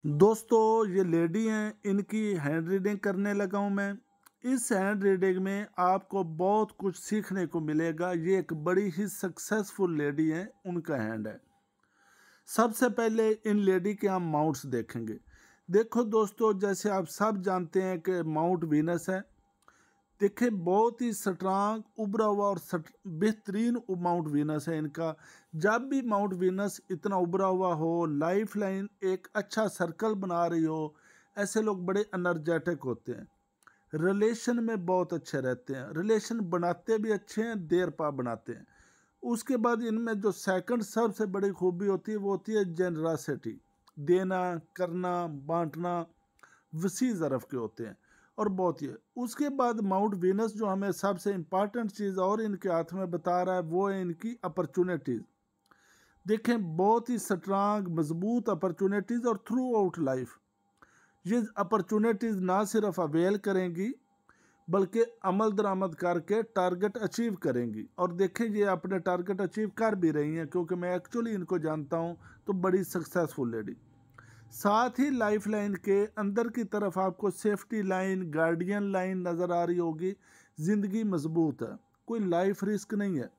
दोस्तों ये लेडी हैं, इनकी हैंड रीडिंग करने लगा हूँ मैं। इस हैंड रीडिंग में आपको बहुत कुछ सीखने को मिलेगा। ये एक बड़ी ही सक्सेसफुल लेडी हैं, उनका हैंड है। सबसे पहले इन लेडी के हम माउंट्स देखेंगे। देखो दोस्तों, जैसे आप सब जानते हैं कि माउंट वीनस है। देखिए बहुत ही स्ट्रांग उभरा हुआ और बेहतरीन माउंट वीनस है इनका। जब भी माउंट वीनस इतना उभरा हुआ हो, लाइफ लाइन एक अच्छा सर्कल बना रही हो, ऐसे लोग बड़े एनर्जेटिक होते हैं। रिलेशन में बहुत अच्छे रहते हैं, रिलेशन बनाते भी अच्छे हैं, देर पा बनाते हैं। उसके बाद इनमें जो सेकंड सबसे बड़ी खूबी होती है वो होती है जेनरासिटी। देना, करना, बांटना, वसी ज़रफ़ के होते हैं और बहुत ही है। उसके बाद माउंट वीनस जो हमें सबसे इम्पॉर्टेंट चीज़ और इनके हाथ में बता रहा है वो है इनकी अपॉर्चुनिटीज़। देखें बहुत ही स्ट्रांग मजबूत अपॉर्चुनिटीज़ और थ्रू आउट लाइफ ये अपॉर्चुनिटीज़ ना सिर्फ अवेल करेंगी बल्कि अमल दरामद करके टारगेट अचीव करेंगी। और देखें ये अपने टारगेट अचीव कर भी रही हैं, क्योंकि मैं एक्चुअली इनको जानता हूँ। तो बड़ी सक्सेसफुल लेडी। साथ ही लाइफ लाइन के अंदर की तरफ आपको सेफ्टी लाइन, गार्डियन लाइन नज़र आ रही होगी। ज़िंदगी मजबूत है, कोई लाइफ रिस्क नहीं है।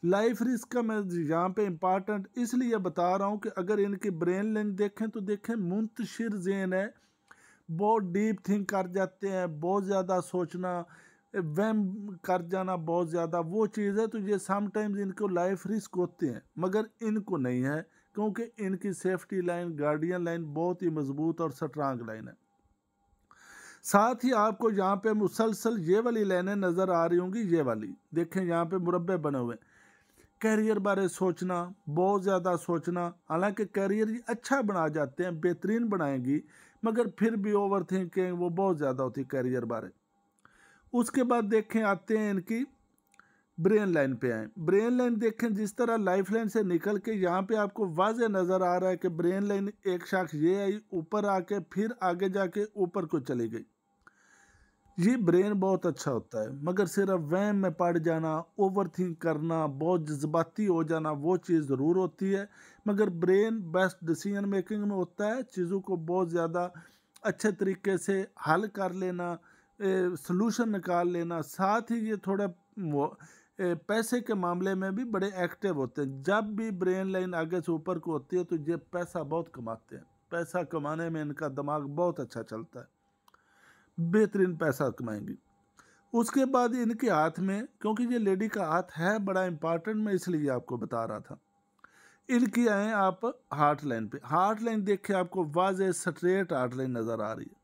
लाइफ रिस्क का मैं यहाँ पे इम्पॉर्टेंट इसलिए बता रहा हूँ कि अगर इनकी ब्रेन लाइन देखें तो देखें मुंतशिर ज़हन है। बहुत डीप थिंक कर जाते हैं, बहुत ज़्यादा सोचना, वहम कर जाना बहुत ज़्यादा वो चीज़ है। तो ये समटाइम्स इनको लाइफ रिस्क होते हैं, मगर इनको नहीं है, क्योंकि इनकी सेफ्टी लाइन, गार्डियन लाइन बहुत ही मजबूत और स्ट्रांग लाइन है। साथ ही आपको यहाँ पे मुसलसल ये वाली लाइनें नज़र आ रही होंगी। ये वाली देखें, यहाँ पे मुरब्बे बने हुए। कैरियर बारे सोचना, बहुत ज़्यादा सोचना। हालांकि कैरियर ये अच्छा बना जाते हैं, बेहतरीन बनाएंगी, मगर फिर भी ओवर थिंकिंग वो बहुत ज़्यादा होती है कैरियर बारे। उसके बाद देखें, आते हैं इनकी ब्रेन लाइन पे आए। ब्रेन लाइन देखें, जिस तरह लाइफ लाइन से निकल के यहाँ पे आपको वाज़े नज़र आ रहा है कि ब्रेन लाइन एक शाख ये आई, ऊपर आके फिर आगे जाके ऊपर को चली गई। ये ब्रेन बहुत अच्छा होता है, मगर सिर्फ वहम में पड़ जाना, ओवर थिंक करना, बहुत जज्बाती हो जाना वो चीज़ ज़रूर होती है। मगर ब्रेन बेस्ट डिसीजन मेकिंग में होता है, चीज़ों को बहुत ज़्यादा अच्छे तरीके से हल कर लेना, सलूशन निकाल लेना। साथ ही ये थोड़ा पैसे के मामले में भी बड़े एक्टिव होते हैं। जब भी ब्रेन लाइन आगे से ऊपर को होती है तो ये पैसा बहुत कमाते हैं। पैसा कमाने में इनका दिमाग बहुत अच्छा चलता है, बेहतरीन पैसा कमाएंगी। उसके बाद इनके हाथ में, क्योंकि ये लेडी का हाथ है बड़ा इंपॉर्टेंट, मैं इसलिए आपको बता रहा था। इनकी आए आप हार्ट लाइन पे। हार्ट लाइन देखे आपको वाज़े स्ट्रेट हार्ट लाइन नज़र आ रही है।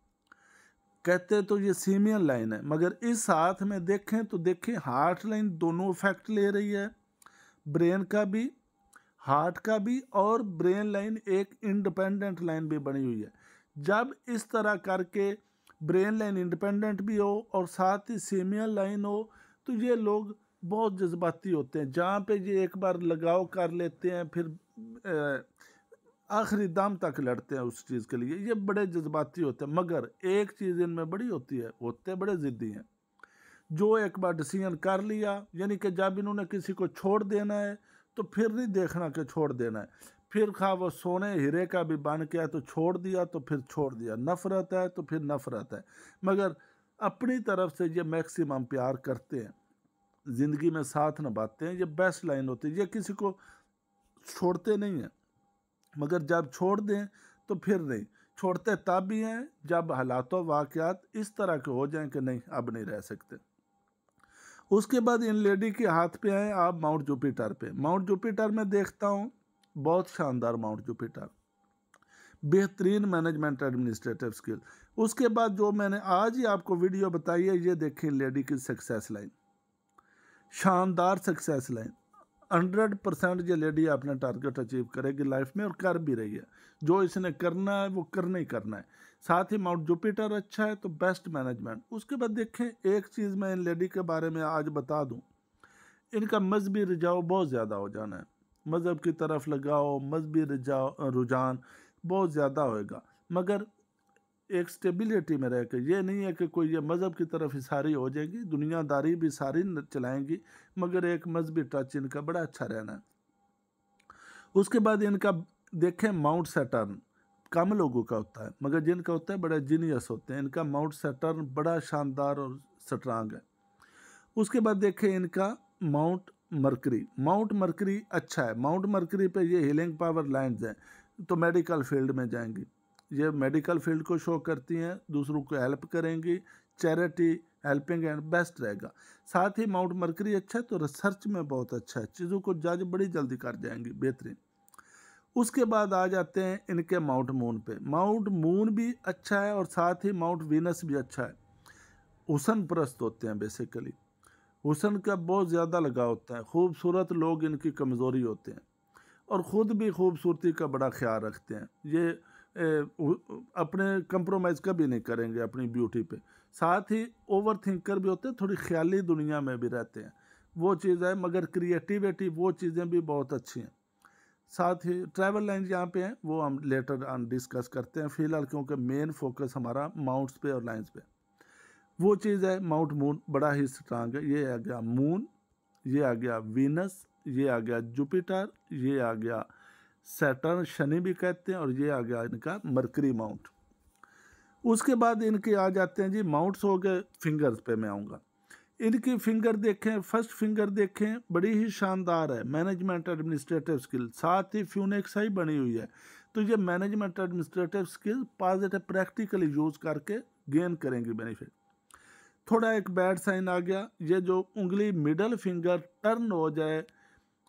कहते तो ये सीमियन लाइन है, मगर इस हाथ में देखें तो देखें हार्ट लाइन दोनों इफेक्ट ले रही है, ब्रेन का भी, हार्ट का भी। और ब्रेन लाइन एक इंडिपेंडेंट लाइन भी बनी हुई है। जब इस तरह करके ब्रेन लाइन इंडिपेंडेंट भी हो और साथ ही सेमियल लाइन हो, तो ये लोग बहुत जज्बाती होते हैं। जहाँ पे ये एक बार लगाव कर लेते हैं, फिर आखिरी दम तक लड़ते हैं उस चीज़ के लिए। ये बड़े जज्बाती होते हैं, मगर एक चीज़ इनमें बड़ी होती है, होते बड़े ज़िद्दी हैं। जो एक बार डिसीजन कर लिया, यानी कि जब इन्होंने किसी को छोड़ देना है तो फिर नहीं देखना कि छोड़ देना है। फिर खा वो सोने हीरे का भी बन के है तो छोड़ दिया, तो फिर छोड़ दिया। नफ़रत है तो फिर नफ़रत है, मगर अपनी तरफ से ये मैक्सिमम प्यार करते हैं, ज़िंदगी में साथ निभाते हैं। ये बेस्ट लाइन होती है। ये किसी को छोड़ते नहीं हैं, मगर जब छोड़ दें तो फिर नहीं छोड़ते। तब भी हैं जब हालात वाक़यात इस तरह के हो जाएं कि नहीं अब नहीं रह सकते। उसके बाद इन लेडी के हाथ पे आए आप माउंट जुपिटर पे। माउंट जुपिटर में देखता हूँ बहुत शानदार माउंट जुपिटर, बेहतरीन मैनेजमेंट एडमिनिस्ट्रेटिव स्किल। उसके बाद जो मैंने आज ही आपको वीडियो बताई है, ये देखें लेडी की सक्सेस लाइन, शानदार सक्सेस लाइन। 100% ये लेडी अपना टारगेट अचीव करेगी लाइफ में, और कर भी रही है। जो इसने करना है वो करना ही करना है। साथ ही माउंट जुपिटर अच्छा है तो बेस्ट मैनेजमेंट। उसके बाद देखें, एक चीज़ मैं इन लेडी के बारे में आज बता दूं, इनका मजहबी रिझाव बहुत ज़्यादा हो जाना है। मज़हब की तरफ लगाओ, मजहबी रुझान बहुत ज़्यादा होएगा, मगर एक स्टेबिलिटी में रह के। ये नहीं है कि कोई ये मज़हब की तरफ ही सारी हो जाएगी, दुनियादारी भी सारी चलाएंगी, मगर एक मजहबी टच इनका बड़ा अच्छा रहना है। उसके बाद इनका देखें माउंट सैटर्न, कम लोगों का होता है, मगर जिनका होता है बड़ा जीनियस होते हैं। इनका माउंट सैटर्न बड़ा शानदार और स्ट्रांग है। उसके बाद देखें इनका माउंट मरकरी। माउंट मरकरी अच्छा है। माउंट मरकरी पे ये हीलिंग पावर लाइन्स हैं, तो मेडिकल फील्ड में जाएंगी। ये मेडिकल फील्ड को शो करती हैं, दूसरों को हेल्प करेंगी, चैरिटी हेल्पिंग एंड बेस्ट रहेगा। साथ ही माउंट मरकरी अच्छा है तो रिसर्च में बहुत अच्छा है, चीज़ों को जज बड़ी जल्दी कर जाएंगी, बेहतरीन। उसके बाद आ जाते हैं इनके माउंट मून पे। माउंट मून भी अच्छा है और साथ ही माउंट वीनस भी अच्छा है। हुसन परस्त होते हैं बेसिकली, हुसन का बहुत ज़्यादा लगाव होता है। खूबसूरत लोग इनकी कमज़ोरी होते हैं और ख़ुद भी खूबसूरती का बड़ा ख्याल रखते हैं। ये अपने कंप्रोमाइज़ कभी नहीं करेंगे अपनी ब्यूटी पे। साथ ही ओवर थिंकर भी होते हैं, थोड़ी ख्याली दुनिया में भी रहते हैं, वो चीज़ है। मगर क्रिएटिविटी वो चीज़ें भी बहुत अच्छी हैं। साथ ही ट्रैवल लाइन यहाँ पे हैं, वो हम लेटर ऑन डिस्कस करते हैं फ़िलहाल, क्योंकि मेन फोकस हमारा माउंट्स पे और लाइन्स पे। वो चीज़ है माउंट मून बड़ा ही स्ट्रांग है। ये आ गया मून, ये आ गया वीनस, ये आ गया जुपिटर, ये आ गया सैटर्न, शनि भी कहते हैं, और ये आ गया इनका मरकरी माउंट। उसके बाद इनके आ जाते हैं जी माउंट्स हो गए। फिंगर्स पे मैं आऊँगा। इनकी फिंगर देखें, फर्स्ट फिंगर देखें, बड़ी ही शानदार है। मैनेजमेंट एडमिनिस्ट्रेटिव स्किल, साथ ही फ्यूनिक्स ही बनी हुई है। तो ये management administrative skill positive practically use करके गेन करेंगे बेनिफिट। थोड़ा एक बैड साइन आ गया, ये जो उंगली मिडल फिंगर टर्न हो जाए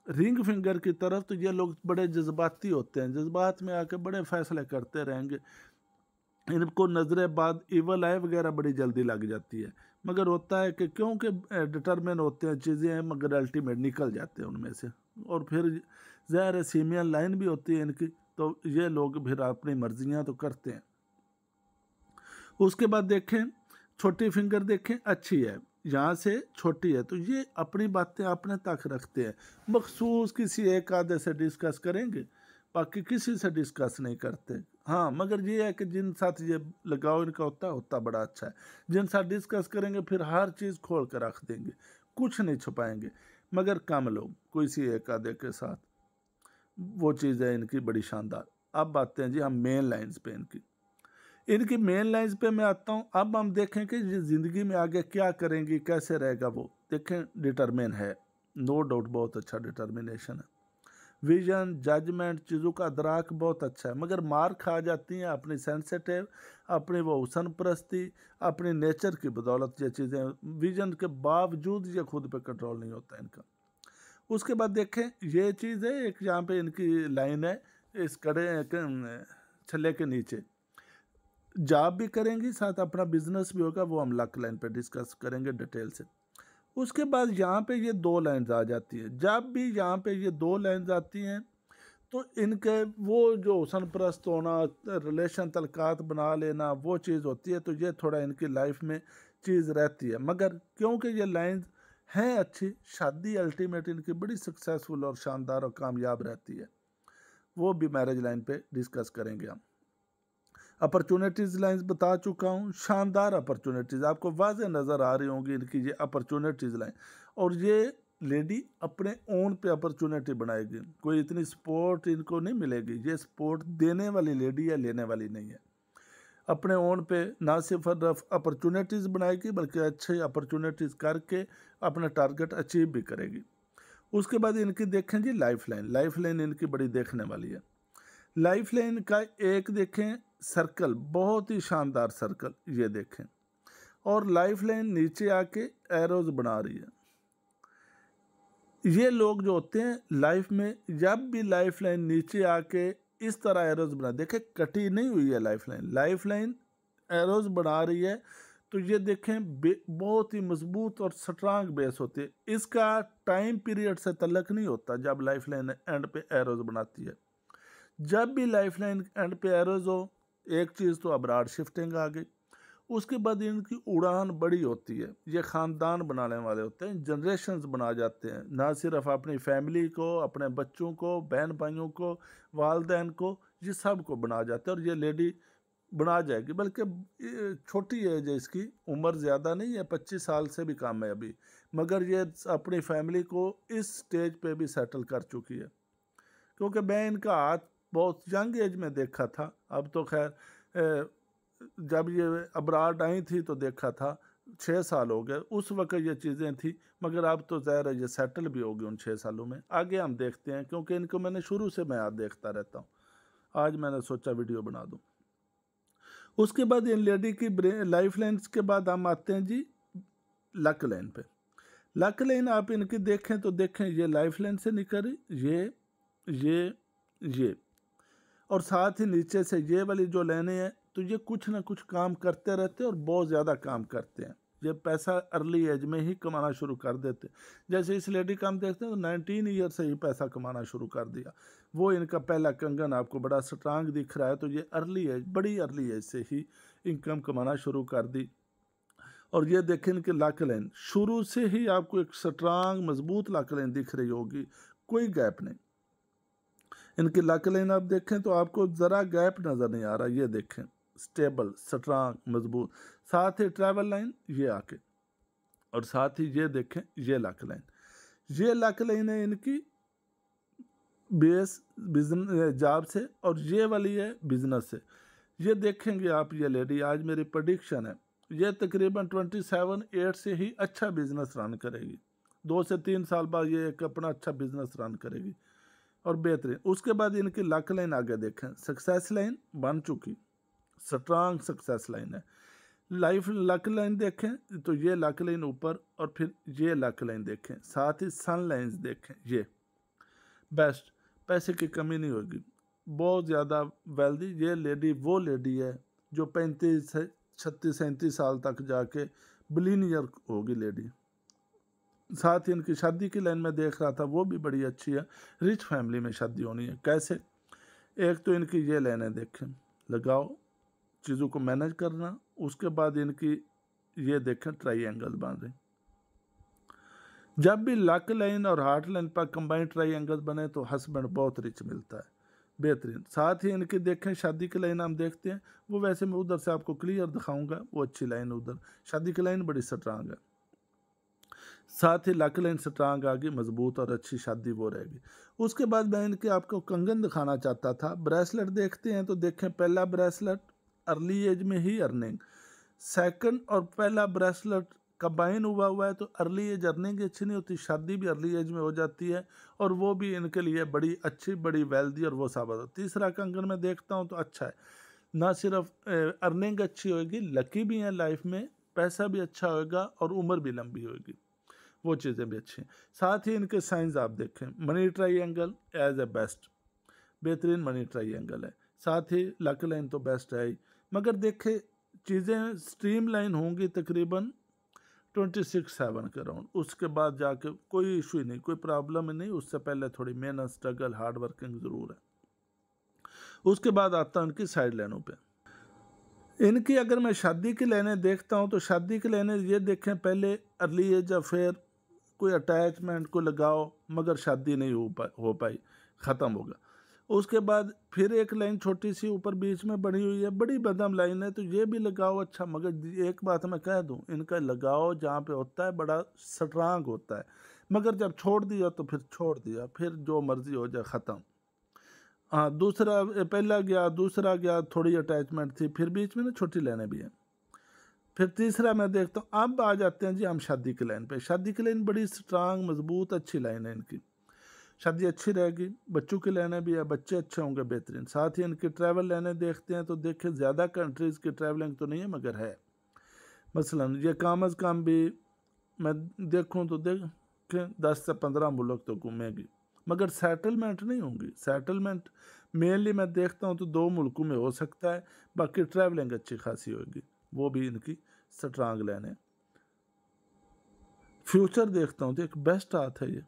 रिंग फिंगर की तरफ, तो ये लोग बड़े जज्बाती होते हैं, जज्बात में आके बड़े फैसले करते रहेंगे। इनको नज़रें बाद इवल आई वगैरह बड़ी जल्दी लग जाती है, मगर होता है कि क्योंकि डिटरमिन होते हैं चीज़ें हैं, मगर अल्टीमेट निकल जाते हैं उनमें से। और फिर ज़ाहिर है सीमियन लाइन भी होती है इनकी, तो ये लोग फिर अपनी मर्जियाँ तो करते हैं। उसके बाद देखें छोटी फिंगर देखें, अच्छी है, यहाँ से छोटी है, तो ये अपनी बातें अपने तक रखते हैं। मखसूस किसी एक आधे से डिस्कस करेंगे, बाकी किसी से डिस्कस नहीं करते। हाँ, मगर ये है कि जिन साथ ये लगाव इनका होता बड़ा अच्छा है। जिन साथ डिस्कस करेंगे फिर हर चीज़ खोल कर रख देंगे, कुछ नहीं छुपाएंगे। मगर कम लोग कोई सी एक आधे के साथ, वो चीज़ है इनकी बड़ी शानदार। अब आते हैं जी हम मेन लाइन्स पे इनकी मेन लाइन्स पे मैं आता हूँ। अब हम देखें कि ये ज़िंदगी में आगे क्या करेंगी, कैसे रहेगा, वो देखें। डिटरमिन है, नो डाउट, बहुत अच्छा डिटर्मिनेशन है। विजन, जजमेंट, चीज़ों का अदराक बहुत अच्छा है, मगर मार खा जाती हैं अपनी सेंसिटिव, अपनी वो हुसन परस्ती, अपनी नेचर की बदौलत ये चीज़ें। विजन के बावजूद ये खुद पे कंट्रोल नहीं होता इनका। उसके बाद देखें ये चीज़ है, एक यहाँ पे इनकी लाइन है, इस कड़े छल्ले के नीचे जॉब भी करेंगी, साथ अपना बिजनेस भी होगा, वो हम लक लाइन पे डिस्कस करेंगे डिटेल से। उसके बाद यहाँ पे ये दो लाइन्स आ जाती है। जब भी यहाँ पे ये दो लाइन्स आती हैं तो इनके वो जो हुसन परस्त होना, रिलेशन तलकात बना लेना, वो चीज़ होती है, तो ये थोड़ा इनकी लाइफ में चीज़ रहती है। मगर क्योंकि ये लाइन्स हैं अच्छी, शादी अल्टीमेट इनकी बड़ी सक्सेसफुल और शानदार और कामयाब रहती है। वो भी मैरिज लाइन पे डिस्कस करेंगे हम। अपॉर्चुनिटीज़ लाइन्स बता चुका हूँ, शानदार अपॉर्चुनिटीज़ आपको वाज़े नज़र आ रही होंगी इनकी ये अपॉर्चुनिटीज़ लाइन। और ये लेडी अपने ओन पे अपॉर्चुनिटी बनाएगी, कोई इतनी सपोर्ट इनको नहीं मिलेगी। ये सपोर्ट देने वाली लेडी है, लेने वाली नहीं है। अपने ओन पे ना सिर्फ अपॉर्चुनिटीज़ बनाएगी, बल्कि अच्छी अपॉर्चुनिटीज़ करके अपना टारगेट अचीव भी करेगी। उसके बाद इनकी देखें जी लाइफ लाइन। लाइफ लाइन इनकी बड़ी देखने वाली है। लाइफ लाइन का एक देखें सर्कल, बहुत ही शानदार सर्कल, ये देखें। और लाइफ लाइन नीचे आके एरोज बना रही है। ये लोग जो होते हैं लाइफ में, जब भी लाइफ लाइन नीचे आके इस तरह एरोज बना, देखें कटी नहीं हुई है life line, life line arrows बना रही है, तो ये देखें बहुत ही मजबूत और स्ट्रांग बेस होती है। इसका टाइम पीरियड से तल्लक नहीं होता जब लाइफ लाइन एंड पे एरोज बनाती है। जब भी लाइफ लाइन एंड पे एरोज हो, एक चीज़ तो अब्राड शिफ्टिंग आ गई। उसके बाद इनकी उड़ान बड़ी होती है। ये ख़ानदान बनाने वाले होते हैं, जनरेशन्स बना जाते हैं, ना सिर्फ अपनी फैमिली को, अपने बच्चों को, बहन भाइयों को, वालदैन को, ये सब को बना जाते हैं। और ये लेडी बना जाएगी, बल्कि छोटी एज है इसकी, उम्र ज़्यादा नहीं है, 25 साल से भी कम है अभी, मगर ये अपनी फैमिली को इस स्टेज पे भी सेटल कर चुकी है। क्योंकि मैं इनका हाथ बहुत यंग एज में देखा था। अब तो खैर जब ये अब्राड आई थी तो देखा था, 6 साल हो गए, उस वक्त ये चीज़ें थी, मगर अब तो ज़ाहिर है ये सेटल भी हो गई उन 6 सालों में। आगे हम देखते हैं, क्योंकि इनको मैंने शुरू से मैं याद देखता रहता हूँ, आज मैंने सोचा वीडियो बना दूँ। उसके बाद इन लेडी की लाइफ लाइन्स के बाद हम आते हैं जी लक लाइन पे। लक लाइन आप इनकी देखें तो देखें, ये लाइफ लाइन से निकल ये और साथ ही नीचे से ये वाली जो लाइनें हैं, तो ये कुछ ना कुछ काम करते रहते हैं और बहुत ज़्यादा काम करते हैं। ये पैसा अर्ली एज में ही कमाना शुरू कर देते। जैसे इस लेडी का हम देखते हैं तो 19 ईयर से ही पैसा कमाना शुरू कर दिया। वो इनका पहला कंगन आपको बड़ा स्ट्रांग दिख रहा है, तो ये अर्ली एज, बड़ी अर्ली एज से ही इनकम कमाना शुरू कर दी। और ये देखें इनके लक लाइन, शुरू से ही आपको एक स्ट्रांग मजबूत लक लाइन दिख रही होगी, कोई गैप नहीं। इनकी लक लाइन आप देखें तो आपको ज़रा गैप नज़र नहीं आ रहा। ये देखें स्टेबल, स्ट्रांग, मजबूत। साथ ही ट्रैवल लाइन ये आके, और साथ ही ये देखें ये लक लाइन। ये लक लाइन है इनकी बेस बिजनेस जॉब से, और ये वाली है बिजनेस से। ये देखेंगे आप, ये लेडी, आज मेरी प्रेडिक्शन है, ये तकरीबन 27-8 से ही अच्छा बिजनेस रन करेगी। 2 से 3 साल बाद ये एक अपना अच्छा बिजनेस रन करेगी और बेहतरीन। उसके बाद इनकी लक लाइन आगे देखें, सक्सेस लाइन बन चुकी, स्ट्रांग सक्सेस लाइन है। लाइफ लक लाइन देखें तो ये लक लाइन ऊपर, और फिर ये लक लाइन देखें, साथ ही सन लाइन्स देखें, ये बेस्ट, पैसे की कमी नहीं होगी, बहुत ज़्यादा वेल्दी। ये लेडी वो लेडी है जो 35 से 36-37 साल तक जाके बिलीनियर होगी लेडी। साथ ही इनकी शादी की लाइन में देख रहा था, वो भी बड़ी अच्छी है, रिच फैमिली में शादी होनी है। कैसे? एक तो इनकी ये लाइनें देखें, लगाओ, चीज़ों को मैनेज करना। उसके बाद इनकी ये देखें ट्राइंगल बन रही। जब भी लक लाइन और हार्ट लाइन पर कंबाइंड ट्राइंगल बने तो हस्बैंड बहुत रिच मिलता है, बेहतरीन। साथ ही इनकी देखें शादी की लाइन हम देखते हैं, वो वैसे मैं उधर से आपको क्लियर दिखाऊंगा, वो अच्छी लाइन उधर, शादी की लाइन बड़ी स्ट्रांग है। साथ ही लक लाइन स्ट्रांग आ गई, मजबूत और अच्छी शादी वो रहेगी। उसके बाद मैं इनके आपको कंगन दिखाना चाहता था। ब्रेसलेट देखते हैं तो देखें, पहला ब्रेसलेट अर्ली एज में ही अर्निंग, सेकंड और पहला ब्रेसलेट कंबाइन हुआ है तो अर्ली एज अर्निंग अच्छी नहीं होती, शादी भी अर्ली एज में हो जाती है, और वो भी इनके लिए बड़ी अच्छी, बड़ी वेल्दी और वो साबित हो। तीसरा कंगन में देखता हूँ तो अच्छा है, ना सिर्फ अर्निंग अच्छी होगी, लकी भी है लाइफ में, पैसा भी अच्छा होगा और उम्र भी लंबी होगी, वो चीज़ें भी अच्छी हैं। साथ ही इनके साइंस आप देखें, money triangle as a best, बेहतरीन मनी ट्राइंगल है। साथ ही लक लाइन तो बेस्ट है ही, मगर देखे चीज़ें स्ट्रीम लाइन होंगी तकरीबन 26-7 के राउंड। उसके बाद जाके कोई इशू ही नहीं, कोई प्रॉब्लम ही नहीं। उससे पहले थोड़ी मेहनत, स्ट्रगल, हार्ड वर्किंग ज़रूर है। उसके बाद आता है इनकी साइड लाइनों पे। इनकी अगर मैं शादी की लाइनें देखता हूँ तो शादी की लाइनें ये देखें, पहले अर्ली एज अफेयर, कोई अटैचमेंट को लगाओ मगर शादी नहीं हो पाई, ख़त्म होगा। उसके बाद फिर एक लाइन छोटी सी ऊपर बीच में बनी हुई है, बड़ी बदम लाइन है, तो ये भी लगाओ अच्छा, मगर एक बात मैं कह दूं, इनका लगाओ जहाँ पे होता है बड़ा स्ट्रांग होता है, मगर जब छोड़ दिया तो फिर छोड़ दिया, फिर जो मर्जी हो जाए, ख़त्म। हाँ, दूसरा, पहला गया, दूसरा गया, थोड़ी अटैचमेंट थी, फिर बीच में ना छोटी लाइनें भी हैं। फिर तीसरा मैं देखता हूँ, अब आ जाते हैं जी हम शादी की लाइन पे। शादी की लाइन बड़ी स्ट्रांग, मजबूत, अच्छी लाइन है इनकी, शादी अच्छी रहेगी। बच्चों की लाइनें भी है, बच्चे अच्छे होंगे, बेहतरीन। साथ ही इनकी ट्रैवल लाइनें देखते हैं तो देखें, ज़्यादा कंट्रीज़ की ट्रैवलिंग तो नहीं है मगर है। मसलन ये कम अज़ कम भी मैं देखूँ तो देखें 10 से 15 मुल्क तो घूमेगी, मगर सेटलमेंट नहीं होंगी। सेटलमेंट मेनली मैं देखता हूँ तो 2 मुल्कों में हो सकता है, बाकी ट्रैवलिंग अच्छी खासी होगी, वो भी इनकी स्ट्रांग लाइन है। फ्यूचर देखता हूँ तो एक बेस्ट हाथ है ये।